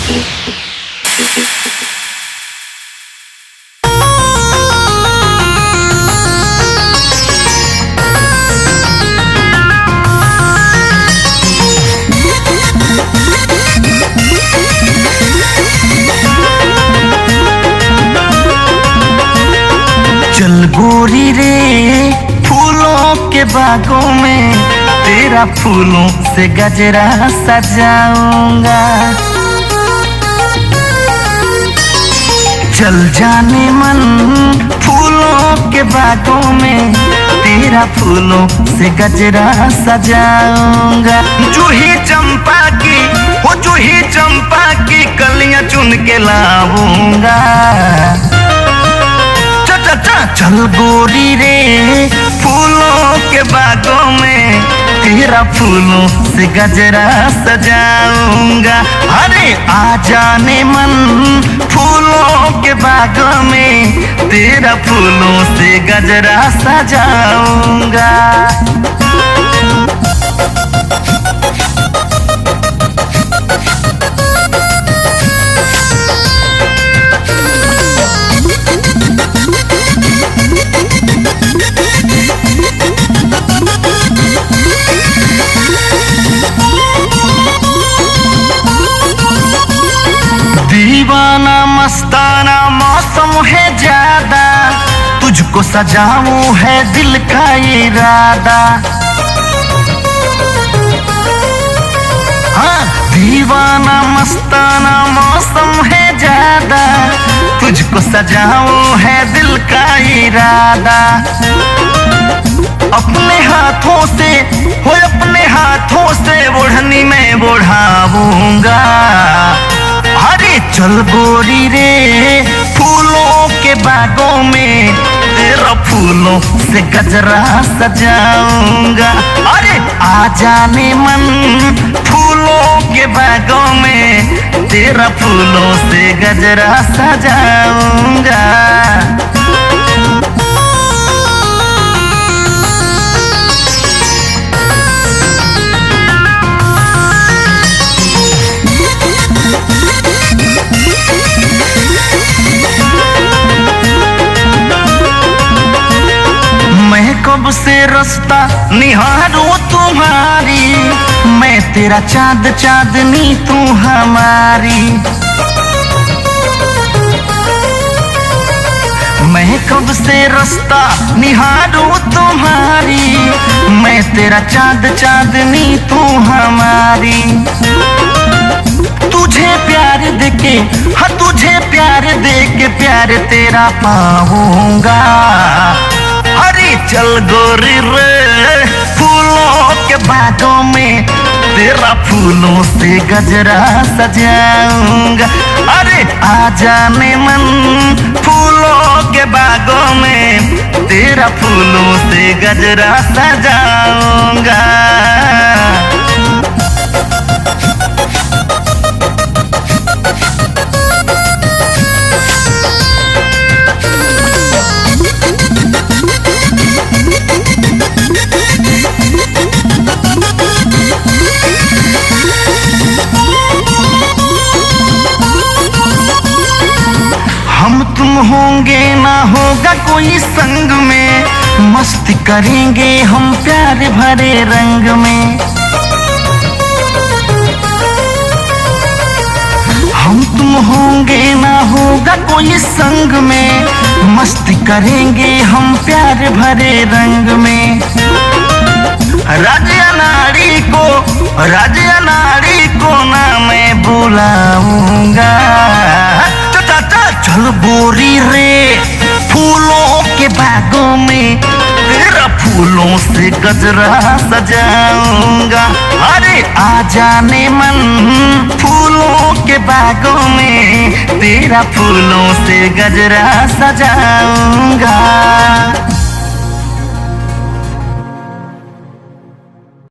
चल गोरी रे फूलों के बागों में तेरा फूलों से गजरा सजाऊंगा। चल जाने मन फूलों के बागों में तेरा फूलों से गजरा सजाऊंगा। जूही चंपा की वो जूही चंपा की कलियां चुन के लाऊंगा। चल गोरी रे फूलों के बागों में तेरा फूलों से गजरा सजाऊंगा। अरे आ जाने मन फूलों के बागों में तेरा फूलों से गजरा सजाऊंगा। दीवाना मस्ताना मौसम है ज्यादा, तुझको सजाऊं है दिल का इरादा। हाँ दीवाना मस्ताना मौसम है ज्यादा, तुझको सजाऊं है दिल का इरादा। अपने हाथों से हो अपने हाथों से ओढ़नी में ओढ़ाऊंगा। अरे चल गोरी रे फूलों के बागों में तेरा फूलों से गजरा सजाऊंगा। अरे आ जाने मन फूलों के बागों में तेरा फूलों से गजरा सजाऊंगा। मैं कब से रास्ता निहारूं तुम्हारी, मैं तेरा चाँद चाँदनी तू हमारी। मैं कब से रास्ता निहारूं तुम्हारी, मैं तेरा चाँद चाँदनी तू हमारी। तुझे प्यार देके हाँ तुझे प्यार देके प्यार तेरा पाऊंगा। अरे चल गोरी रे फूलों के बागों में तेरा फूलों से गजरा सजाऊंगा। अरे आ जाने मन फूलों के बागों में तेरा फूलों से गजरा सजाऊंगा। हम तुम होंगे ना होगा कोई संग में, मस्ती करेंगे हम प्यार भरे रंग में। हम तुम होंगे ना होगा कोई संग में, मस्ती करेंगे हम प्यार भरे रंग में। राजा नारी को ना मैं बुलाऊंगा। चल गोरी रे फूलों के बागों में तेरा फूलों से गजरा सजाऊंगा। अरे आ जाने मन फूलों के बागों में तेरा फूलों से गजरा सजाऊंगा।